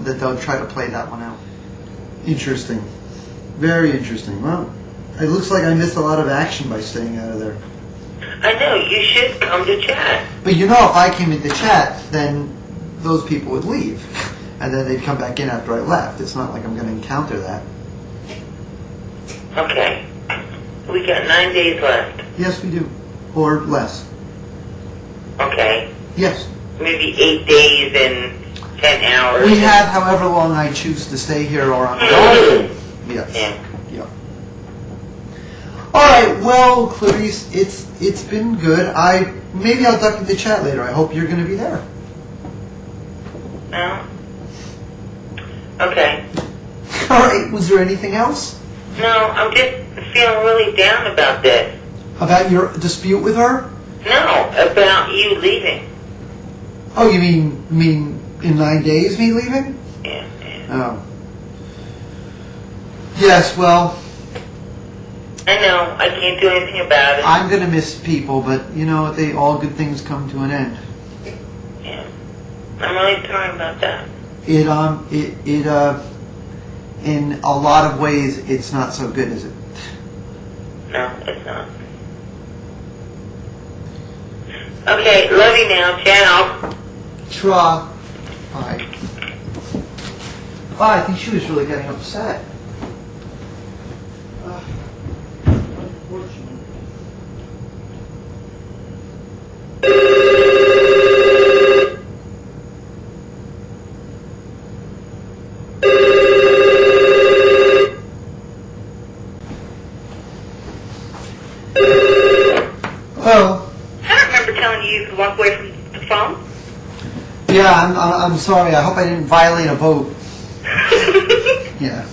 that they'll try to play that one out. Interesting. Very interesting. Well, it looks like I missed a lot of action by staying out of there. I know, you should come to chat. But if I came into chat, then those people would leave. And then they'd come back in after I left. It's not like I'm going to encounter that. Okay. We got 9 days left. Yes, we do. Or less. Okay. Yes. Maybe 8 days and 10 hours. We have however long I choose to stay here or I'm gone. Yes. Yeah. All right. Well, Clarice, it's been good. Maybe I'll duck into chat later. I hope you're going to be there. No? Okay. All right. Was there anything else? No, I'm just feeling really down about this. About your dispute with her? No, about you leaving. Oh, you mean in 9 days me leaving? Yeah. Oh. Yes, well, I know, I can't do anything about it. I'm going to miss people, but all good things come to an end. Yeah. I'm really sorry about that. In a lot of ways, it's not so good, is it? No, it's not. Okay, love you now. Ciao. Tra. Bye. I think she was really getting upset. Unfortunately. Oh. I don't remember telling you to walk away from the phone. Yeah, I'm sorry. I hope I didn't violate a vote. Yeah.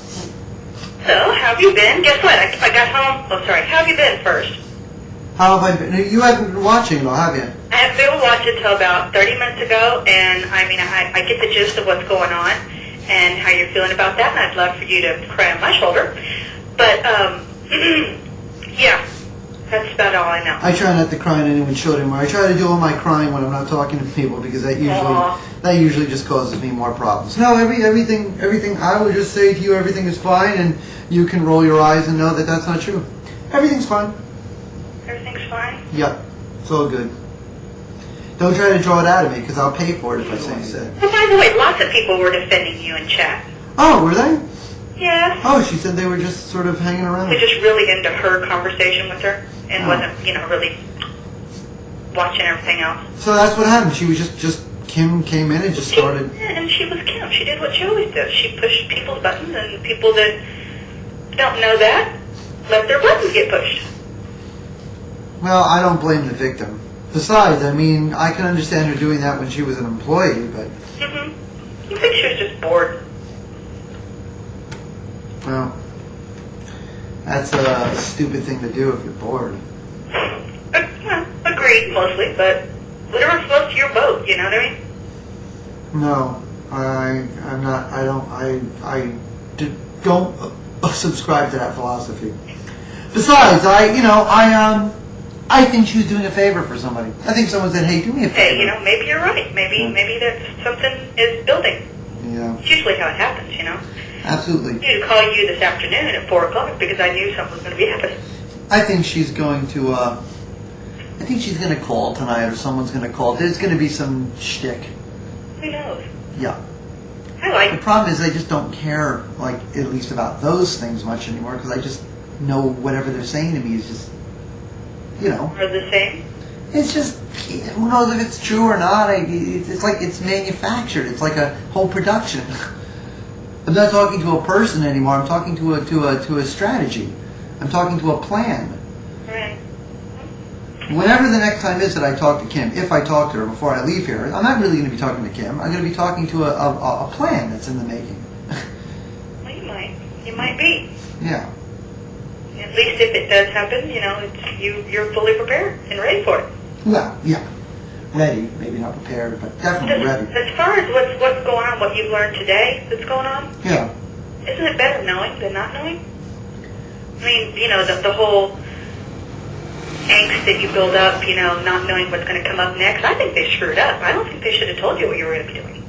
So, how have you been? Guess what? I got home. Oh, sorry. How have you been first? How have I been? You haven't been watching it, have you? I haven't been able to watch it until about 30 minutes ago, and I get the gist of what's going on and how you're feeling about that, and I'd love for you to cry on my shoulder. But, yeah, that's about all I know. I try not to cry on anyone's shoulder anymore. I try to do all my crying when I'm not talking to people because that usually just causes me more problems. No, everything. I would just say to you, everything is fine, and you can roll your eyes and know that that's not true. Everything's fine. Everything's fine? Yep, it's all good. Don't try to draw it out of me because I'll pay for it if I say so. Well, by the way, lots of people were defending you in chat. Oh, were they? Yes. Oh, she said they were just sort of hanging around. They're just really into her conversation with her and wasn't, really watching everything else. So that's what happened. She was just Kim came in and just started. Yeah, and she was Kim. She did what she always does. She pushed people's buttons, and people that don't know that let their buttons get pushed. Well, I don't blame the victim. Besides, I can understand her doing that when she was an employee, but... I think she was just bored. Well, that's a stupid thing to do if you're bored. Agreed, mostly, but whatever's close to your vote, you know what I mean? No, I'm not. I don't subscribe to that philosophy. Besides, I think she was doing a favor for somebody. I think someone said, "Hey, do me a favor." Hey, maybe you're right. Maybe that something is building. Yeah. It's usually how it happens, Absolutely. I need to call you this afternoon at 4 o'clock because I knew something was going to be happening. I think she's going to. I think she's going to call tonight, or someone's going to call. There's going to be some shtick. Who knows? Yeah. The problem is I just don't care, at least about those things much anymore, because I just know whatever they're saying to me is just, Are the same? It's just, who knows if it's true or not. It's like it's manufactured. It's like a whole production. I'm not talking to a person anymore. I'm talking to a strategy. I'm talking to a plan. Right. Whenever the next time is that I talk to Kim, if I talk to her before I leave here, I'm not really going to be talking to Kim. I'm going to be talking to a plan that's in the making. Well, you might. You might be. Yeah. At least if it does happen, you're fully prepared and ready for it. Well, yeah. Ready. Maybe not prepared, but definitely ready. As far as what's going on, what you've learned today that's going on, yeah. Isn't it better knowing than not knowing? The whole angst that you build up, not knowing what's going to come up next. I think they screwed up. I don't think they should have told you what you were going to be doing.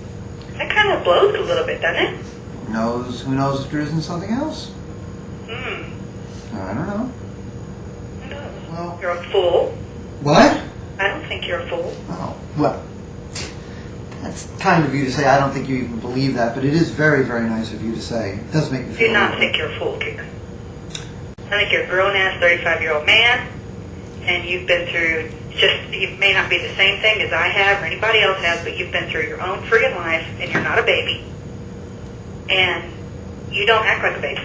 That kind of blows a little bit, doesn't it? Who knows if there isn't something else? I don't know. Who knows? Well, You're a fool. what? I don't think you're a fool. Oh, well, that's kind of you to say. I don't think you even believe that, but it is very, very nice of you to say. It does make me I feel do not a think little- you're a fool, Kieran. I think you're a grown-ass 35-year-old man, and you've been through you may not be the same thing as I have or anybody else has, but you've been through your own friggin' life, and you're not a baby. And you don't act like a baby.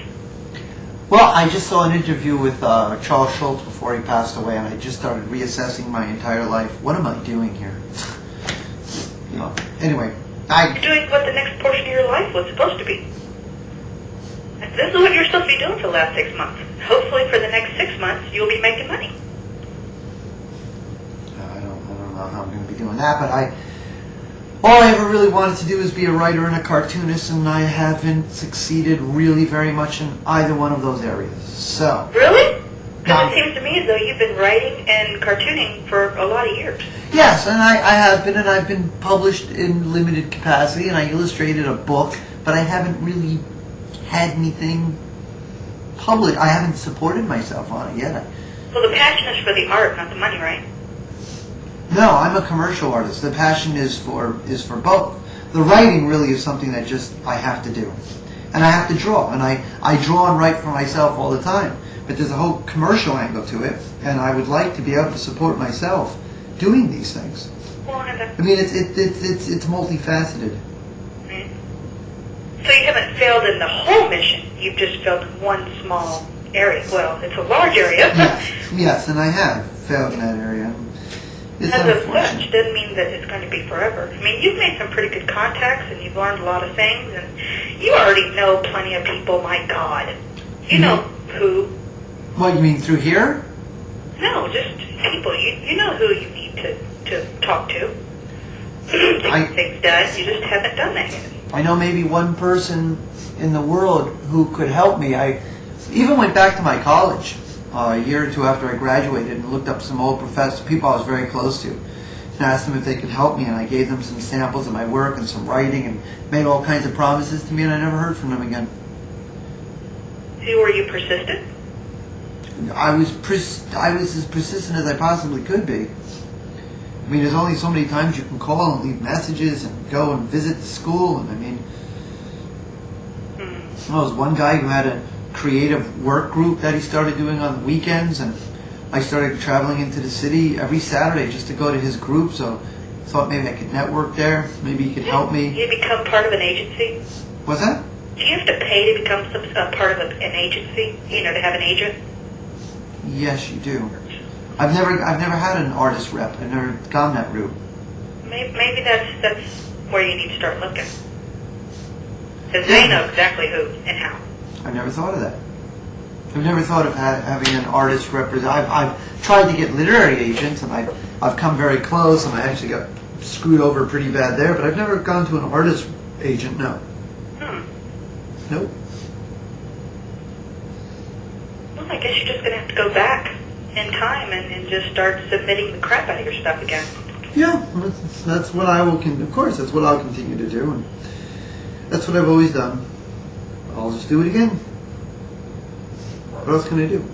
Well, I just saw an interview with Charles Schultz before he passed away, and I just started reassessing my entire life. What am I doing here? Anyway, You're doing what the next portion of your life was supposed to be. This is what you're supposed to be doing for the last 6 months. Hopefully for the next 6 months, you'll be making money. I don't know how I'm going to be doing that, but all I ever really wanted to do is be a writer and a cartoonist, and I haven't succeeded really very much in either one of those areas. So. Really? Because it seems to me as though you've been writing and cartooning for a lot of years. Yes, and I have been, and I've been published in limited capacity, and I illustrated a book, but I haven't really had anything public. I haven't supported myself on it yet. Well, the passion is for the art, not the money, right? No, I'm a commercial artist. The passion is for both. The writing really is something that just I have to do. And I have to draw. And I draw and write for myself all the time. But there's a whole commercial angle to it. And I would like to be able to support myself doing these things. Well, I mean, it's multifaceted. right. So you haven't failed in the whole mission. You've just failed in one small area. Well, it's a large area. Yes, and I have failed in that area. It's As of unfortunate. such, doesn't mean that it's going to be forever. I mean, you've made some pretty good contacts, and you've learned a lot of things, and you already know plenty of people. My God, you know who? What, you mean through here? No, just people. You know who you need to talk to. To get things done. You just haven't done that yet. I know maybe one person in the world who could help me. I even went back to my college a year or two after I graduated and looked up some old professors, people I was very close to, and asked them if they could help me, and I gave them some samples of my work and some writing and made all kinds of promises to me, and I never heard from them again. See, were you persistent? I was as persistent as I possibly could be. I mean, there's only so many times you can call and leave messages and go and visit the school, and I mean, there was one guy who had a creative work group that he started doing on the weekends, and I started traveling into the city every Saturday just to go to his group, so I thought maybe I could network there, maybe he could help me. You become part of an agency? What's that? Do you have to pay to become part of an agency, to have an agent? Yes, you do. I've never had an artist rep. I've never gone that route. Maybe that's where you need to start looking. Because they know exactly who and how. I've never thought of that. I've never thought of having an artist represent. I've tried to get literary agents, and I've come very close, and I actually got screwed over pretty bad there. But I've never gone to an artist agent. No. Nope. Well, I guess you're just going to have to go back in time and just start submitting the crap out of your stuff again. Yeah, that's what I will. Of course, that's what I'll continue to do, and that's what I've always done. I'll just do it again. What else can I do?